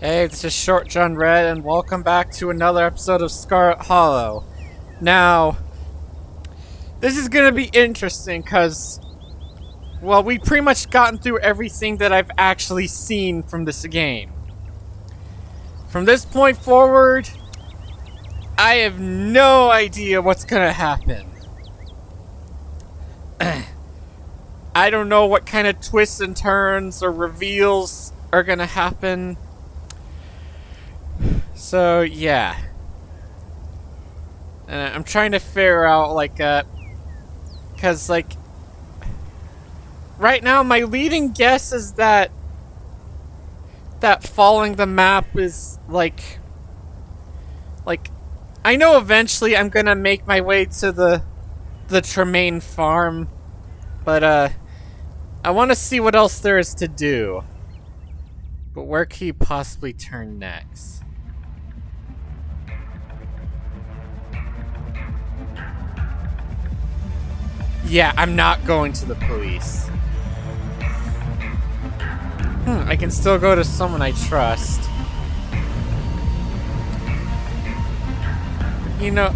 Hey, this is Short John Red, and welcome back to another episode of Scarlet Hollow. Now, this is gonna be interesting because, well, we've pretty much gotten through everything that I've actually seen from this game. From this point forward, I have no idea what's gonna happen. I don't know what kind of twists and turns or reveals are gonna happen. So, yeah. I'm trying to figure out, cause, right now my leading guess is that following the map is, I know eventually I'm gonna make my way to the Tremaine farm, but, I want to see what else there is to do. But where can you possibly turn next? Yeah, I'm not going to the police. I can still go to someone I trust. You know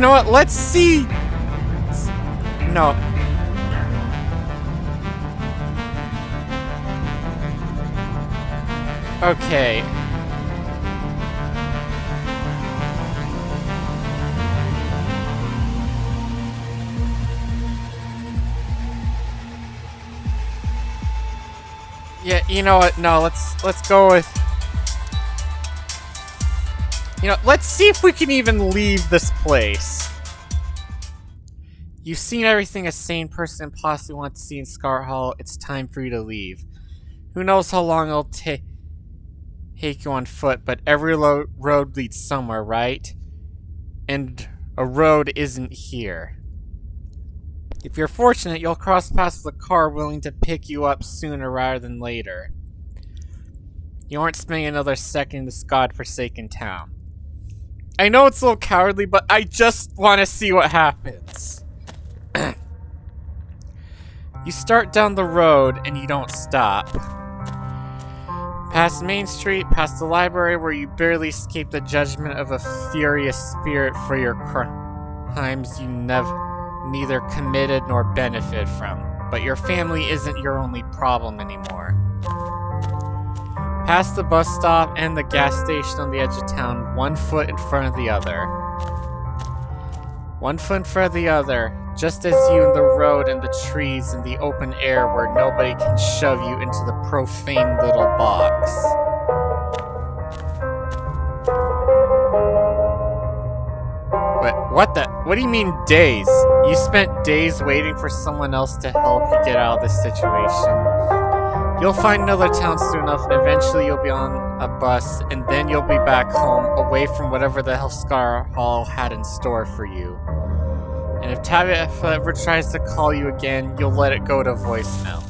what? Let's see. No. Okay. Yeah, you know what? No, let's go with... let's see if we can even leave this place. You've seen everything a sane person possibly wants to see in Scarlet Hollow. It's time for you to leave. Who knows how long it'll take you on foot, but every road leads somewhere, right? And a road isn't here. If you're fortunate, you'll cross paths with a car willing to pick you up sooner rather than later. You aren't spending another second in this godforsaken town. I know it's a little cowardly, but I just want to see what happens. You start down the road and you don't stop. Past Main Street, past the library where you barely escape the judgment of a furious spirit for your crimes you neither committed nor benefit from. But your family isn't your only problem anymore. Past the bus stop and the gas station on the edge of town, one foot in front of the other. One foot in front of the other, just as you in the road and the trees and the open air where nobody can shove you into the profane little box. What do you mean days? You spent days waiting for someone else to help you get out of this situation. You'll find another town soon enough, and eventually you'll be on a bus, and then you'll be back home, away from whatever the hell Scarlet Hollow had in store for you. And if Tabby ever tries to call you again, you'll let it go to voicemail.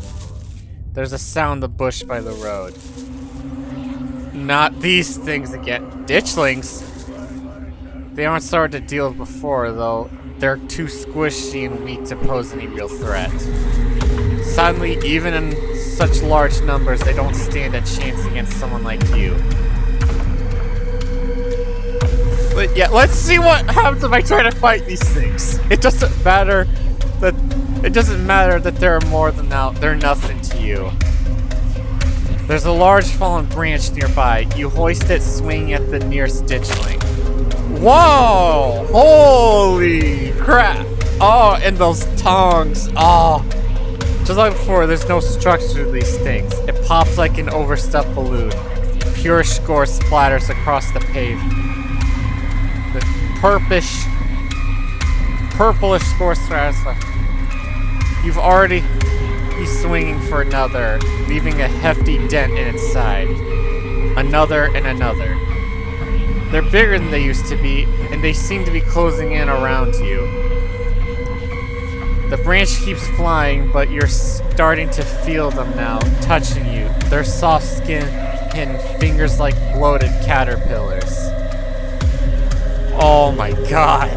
There's a sound in the bush by the road. Not these things again. Ditchlings? They aren't so hard to deal with before, though. They're too squishy and weak to pose any real threat. Suddenly, even in such large numbers, they don't stand a chance against someone like you. But yeah, let's see what happens if I try to fight these things. It doesn't matter that there are more than now. They're nothing to you. There's a large fallen branch nearby. You hoist it, swinging at the nearest ditchling. Whoa! Holy crap! Oh, and those tongs. Oh. Just like before, there's no structure to these things. It pops like an overstuffed balloon. Pure gore splatters across the pavement. The purplish score splatters. You've already been swinging for another, leaving a hefty dent in its side. Another and another. They're bigger than they used to be, and they seem to be closing in around you. The branch keeps flying, but you're starting to feel them now, touching you. Their soft skin and fingers like bloated caterpillars. Oh my god.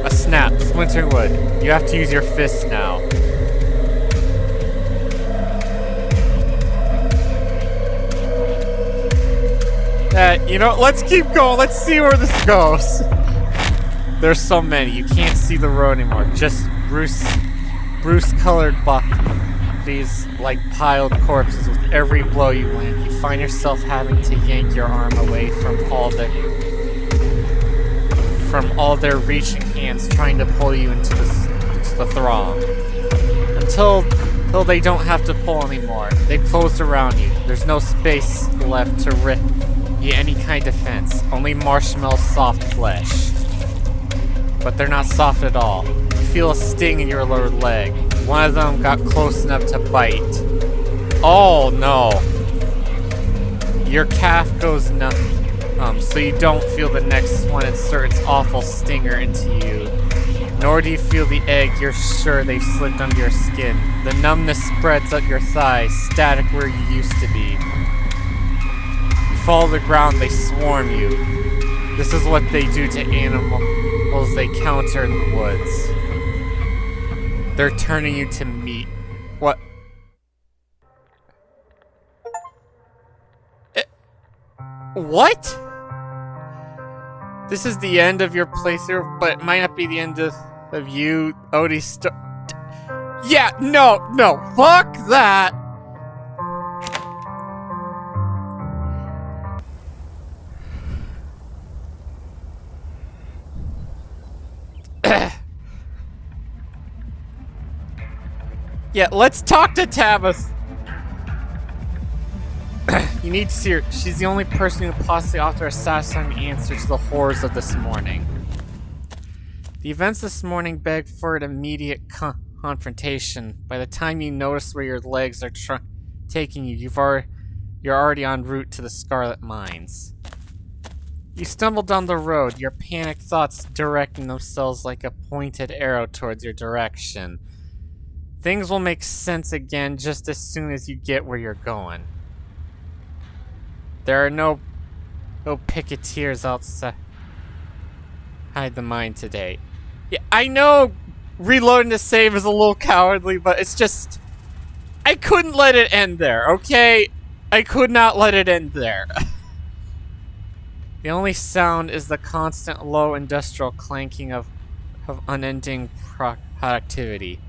A snap, splintering wood. You have to use your fists now. You know, let's keep going. Let's see where this goes. There's so many. You can't see the road anymore. Just Bruce-colored bodies like piled corpses with every blow you land. You find yourself having to yank your arm away from all their reaching hands trying to pull you into the throng. Until they don't have to pull anymore. They've closed around you. There's no space left to rip you any kind of defense. Only marshmallow soft flesh. But they're not soft at all. You feel a sting in your lower leg. One of them got close enough to bite. Oh no. Your calf goes numb, so you don't feel the next one insert its awful stinger into you. Nor do you feel the egg. You're sure they've slipped under your skin. The numbness spreads up your thighs, static where you used to be. You fall to the ground, they swarm you. This is what they do to animals they counter in the woods. They're turning you to meat. What? What? This is the end of your playthrough, but it might not be the end of you, Odie. Yeah, no, fuck that. Yeah, let's talk to Tabitha. You need to see her. She's the only person who possibly offer a satisfying answer to the horrors of this morning. The events this morning beg for an immediate confrontation. By the time you notice where your legs are taking you, you're already en route to the Scarlet Mines. You stumble down the road, your panicked thoughts directing themselves like a pointed arrow towards your direction. Things will make sense again just as soon as you get where you're going. There are no picketeers outside the mine today. Yeah, I know reloading to save is a little cowardly, but it's just... I couldn't let it end there, okay? I could not let it end there. The only sound is the constant low industrial clanking of unending productivity.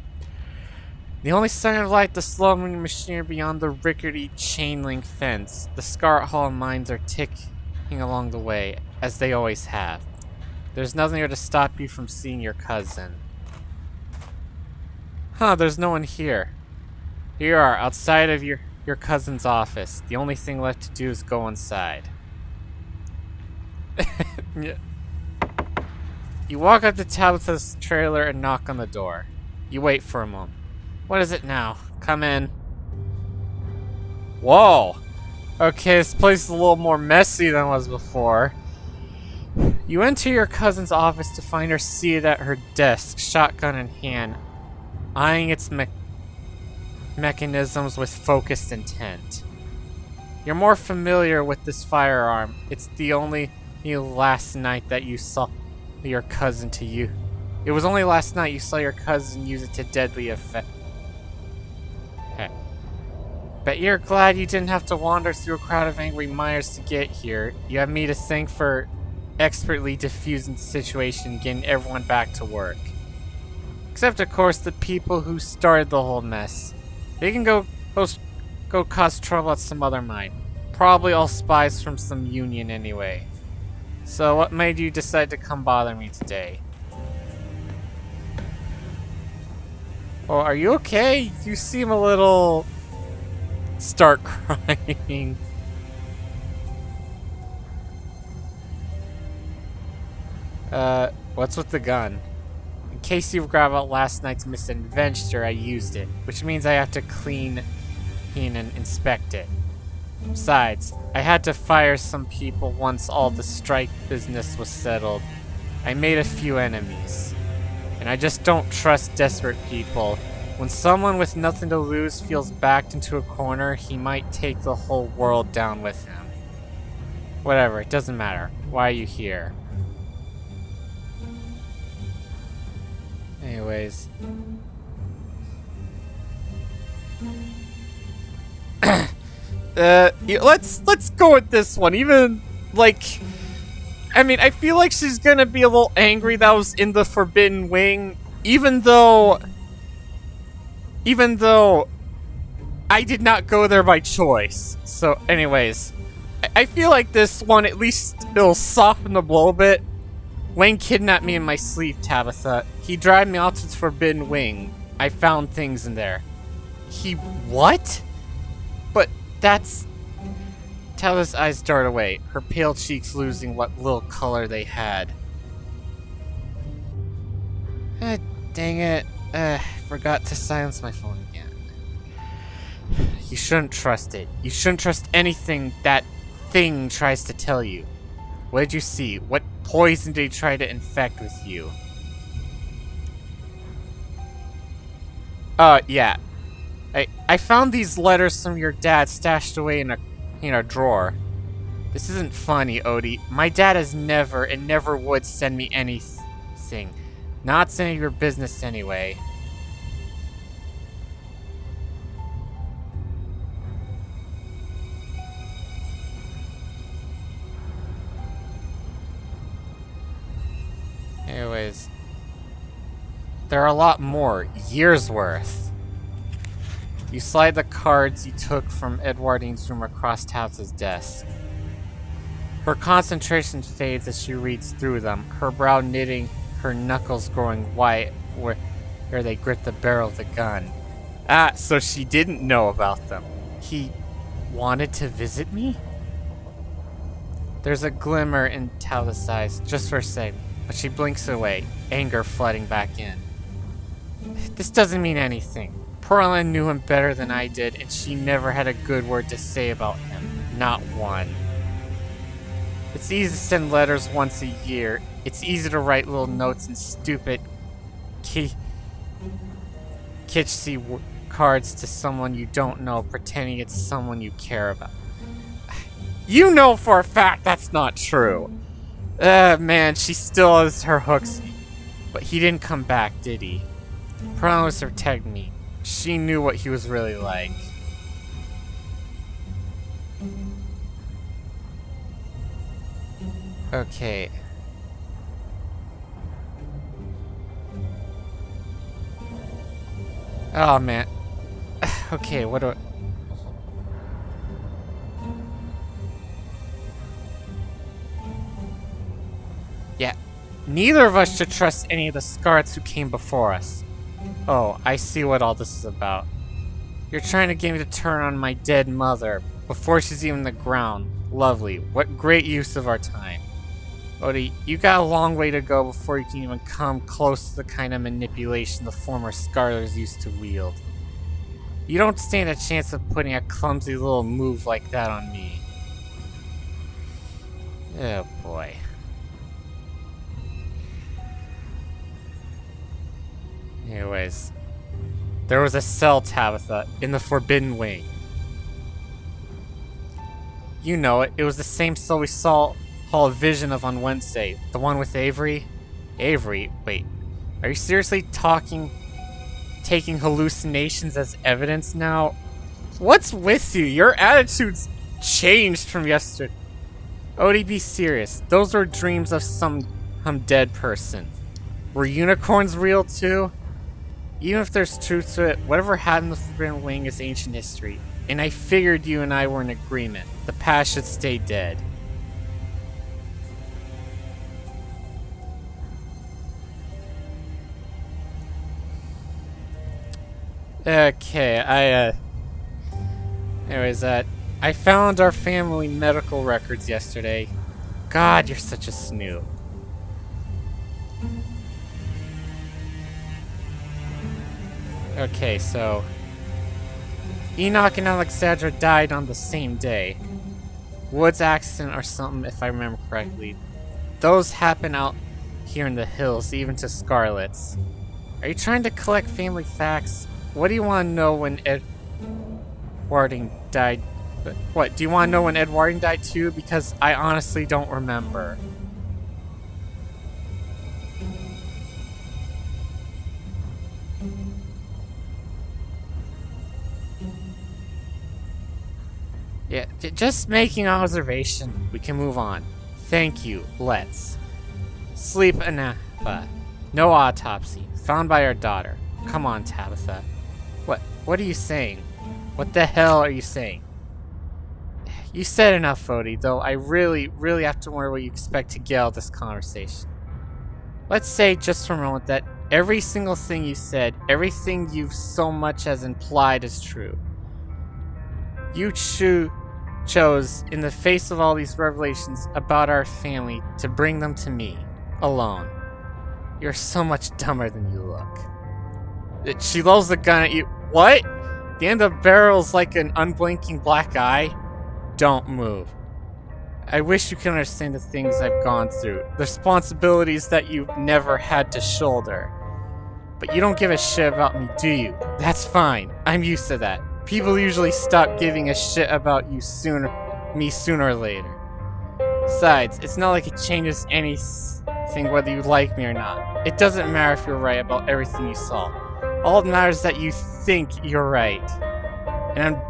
The only sign of light, the slow-moving machinery beyond the rickety chain-link fence. The Scarlet Hall mines are ticking along the way, as they always have. There's nothing here to stop you from seeing your cousin. Huh, there's no one here. Here you are, outside of your cousin's office. The only thing left to do is go inside. You walk up to Tabitha's trailer and knock on the door. You wait for a moment. What is it now? Come in. Whoa! Okay, this place is a little more messy than it was before. You enter your cousin's office to find her seated at her desk, shotgun in hand, eyeing its mechanisms with focused intent. You're more familiar with this firearm. It's the only last night that you saw your cousin to you. It was only last night you saw your cousin use it to deadly effect. Bet you're glad you didn't have to wander through a crowd of angry miners to get here. You have me to thank for expertly diffusing the situation, getting everyone back to work. Except, of course, the people who started the whole mess. They can go cause trouble at some other mine. Probably all spies from some union anyway. So what made you decide to come bother me today? Oh, are you okay? You seem a little... Start crying. What's with the gun? In case you forgot about last night's misadventure, I used it, which means I have to clean and inspect it. Besides, I had to fire some people once all the strike business was settled. I made a few enemies. And I just don't trust desperate people. When someone with nothing to lose feels backed into a corner, he might take the whole world down with him. Whatever, it doesn't matter. Why are you here? Anyways. Let's go with this one. Even like, I mean, I feel like she's gonna be a little angry that I was in the Forbidden Wing, even though I did not go there by choice. So, anyways, I feel like this one at least it'll soften the blow a bit. Wayne kidnapped me in my sleep, Tabitha. He dragged me out to the Forbidden Wing. I found things in there. He what? But that's... Tabitha's eyes dart away, her pale cheeks losing what little color they had. Dang it. Forgot to silence my phone again. You shouldn't trust it. You shouldn't trust anything that thing tries to tell you. What did you see? What poison did he try to infect with you? Yeah. I found these letters from your dad stashed away in a drawer. This isn't funny, Odie. My dad has never and never would send me anything. Not any of your business anyway. Anyways, there are a lot more. Years worth. You slide the cards you took from Edwardine's room across Tabitha's desk. Her concentration fades as she reads through them, her brow knitting, her knuckles growing white where they grip the barrel of the gun. Ah, so she didn't know about them. He wanted to visit me? There's a glimmer in Tabitha's eyes, just for a second, but she blinks away, anger flooding back in. This doesn't mean anything. Pearlin knew him better than I did, and she never had a good word to say about him. Not one. It's easy to send letters once a year. It's easy to write little notes and stupid kitschy cards to someone you don't know, pretending it's someone you care about. You know for a fact that's not true. Man, she still has her hooks. But he didn't come back, did he? Pearlin was protecting me. She knew what he was really like. Okay. Oh, man. Okay, what do I... Yeah. Neither of us should trust any of the Scarlets who came before us. Oh, I see what all this is about. You're trying to get me to turn on my dead mother before she's even on the ground. Lovely. What great use of our time. Odie, you got a long way to go before you can even come close to the kind of manipulation the former Scarlets used to wield. You don't stand a chance of putting a clumsy little move like that on me. Oh boy. Anyways, there was a cell, Tabitha, in the Forbidden Wing. You know it. It was the same cell we saw a vision of on Wednesday. The one with Avery? Avery? Wait. Are you seriously taking hallucinations as evidence now? What's with you? Your attitude's changed from yesterday. Odie, be serious. Those were dreams of some dead person. Were unicorns real too? Even if there's truth to it, whatever happened in the Forbidden Wing is ancient history. And I figured you and I were in agreement. The past should stay dead. Okay, anyways, I found our family medical records yesterday. God, you're such a snoop. Okay, so Enoch and Alexandra died on the same day. Woods accident or something, if I remember correctly. Those happen out here in the hills, even to Scarlets. Are you trying to collect family facts? What do you want to know when Edwarding died? What, do you want to know when Edwarding died too? Because I honestly don't remember. Yeah, Just making an observation. We can move on. Thank you. Let's. Sleep Anapa. No autopsy. Found by our daughter. Come on, Tabitha. What are you saying? What the hell are you saying? You said enough, Odie, though I really have to wonder what you expect to get out of this conversation. Let's say, just for a moment, that every single thing you said, everything you've so much as implied is true. You chose, in the face of all these revelations about our family, to bring them to me, alone. You're so much dumber than you look. She lulls the gun at you. What? The end of the barrel's like an unblinking black eye? Don't move. I wish you could understand the things I've gone through, the responsibilities that you've never had to shoulder. But you don't give a shit about me, do you? That's fine. I'm used to that. People usually stop giving a shit about you sooner or later. Besides, it's not like it changes anything whether you like me or not. It doesn't matter if you're right about everything you saw. All that matters is that you think you're right. And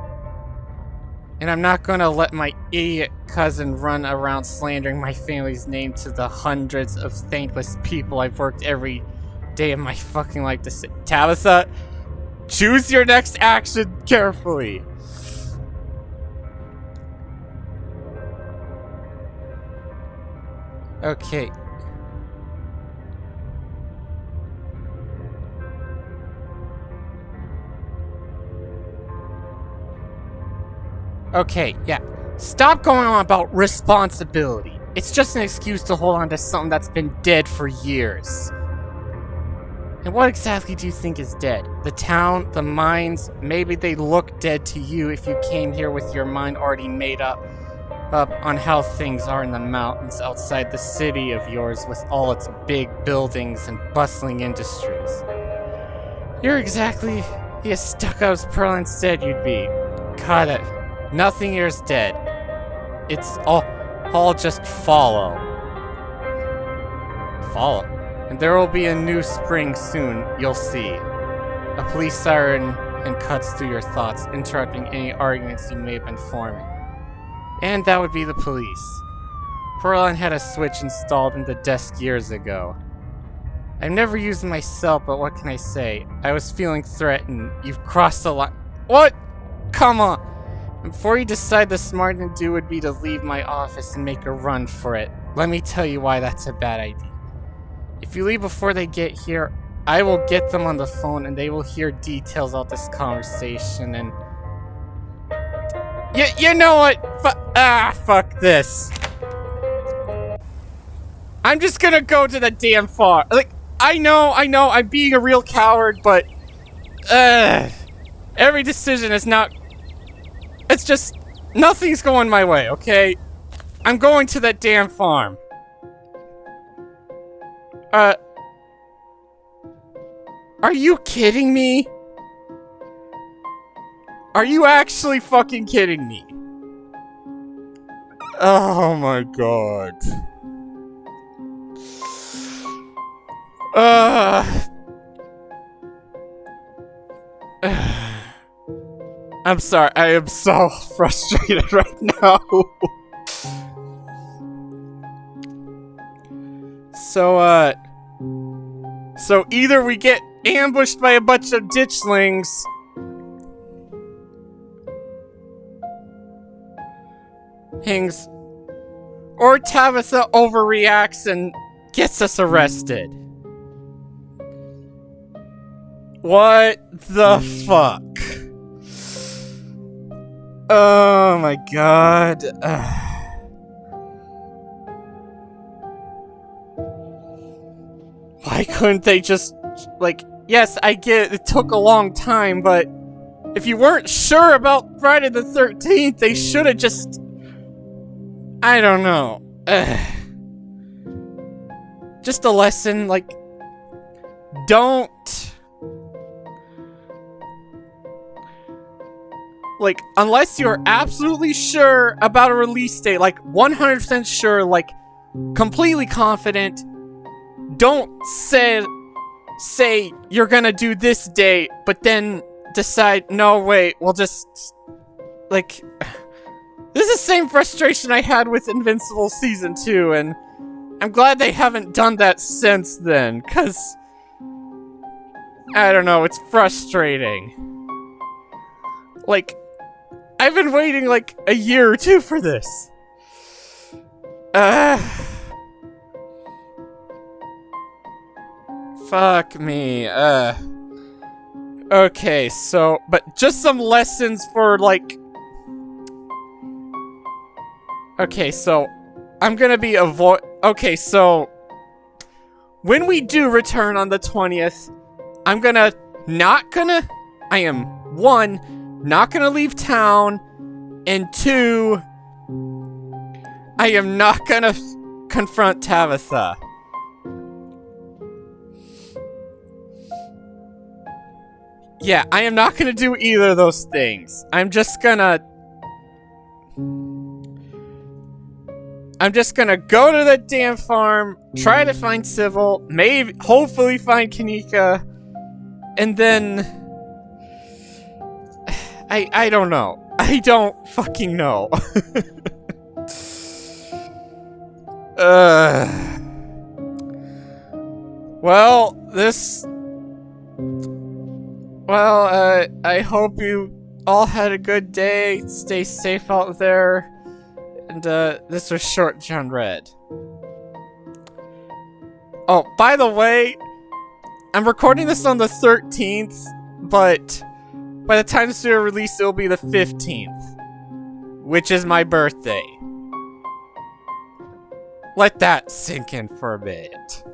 I'm not gonna let my idiot cousin run around slandering my family's name to the hundreds of thankless people I've worked every day of my fucking life to say. Tabitha, choose your next action carefully. Okay. Okay, yeah. Stop going on about responsibility. It's just an excuse to hold on to something that's been dead for years. And what exactly do you think is dead? The town, the mines, maybe they look dead to you if you came here with your mind already made up on how things are in the mountains outside the city of yours with all its big buildings and bustling industries. You're exactly the as stuck up as Perlin said you'd be. God, nothing here's dead. It's all just follow. Follow. And there will be a new spring soon, you'll see. A police siren and cuts through your thoughts, interrupting any arguments you may have been forming. And that would be the police. Perlin had a switch installed in the desk years ago. I've never used it myself, but what can I say? I was feeling threatened. You've crossed the line. What? Come on. Before you decide, the smart thing to do would be to leave my office and make a run for it. Let me tell you why that's a bad idea. If you leave before they get here, I will get them on the phone and they will hear details of this conversation and... You know what? Fuck this. I'm just gonna go to the damn farm. Like, I know, I'm being a real coward, but... every decision is not... It's just... Nothing's going my way, okay? I'm going to that damn farm. Are you kidding me? Are you actually fucking kidding me? Oh my god. I'm sorry, I am so frustrated right now. So either we get ambushed by a bunch of ditchlings, or Tabitha overreacts and gets us arrested. What the fuck? Oh my god. Why couldn't they just, like, yes, I get it took a long time, but if you weren't sure about Friday the 13th, they should have just... I don't know. Just a lesson, like, don't... Like, unless you're absolutely sure about a release date, like, 100% sure, like, completely confident, don't say you're gonna do this date, but then decide, no, wait, we'll just, like, This is the same frustration I had with Invincible Season 2, and I'm glad they haven't done that since then, because I don't know, it's frustrating. Like, I've been waiting like a year or two for this. Fuck me. Okay, so, but just some lessons for like. Okay, so I'm gonna be okay, so when we do return on the 20th, I am 1, not gonna leave town, and 2, I am not gonna confront Tabitha. Yeah, I am not gonna do either of those things. I'm just gonna go to the damn farm, try to find Civil, hopefully find Kanika, and then I don't know. I don't fucking know. I hope you all had a good day. Stay safe out there. And, this was Short John Red. Oh, by the way, I'm recording this on the 13th, but by the time this video released, it'll be the 15th, which is my birthday. Let that sink in for a bit.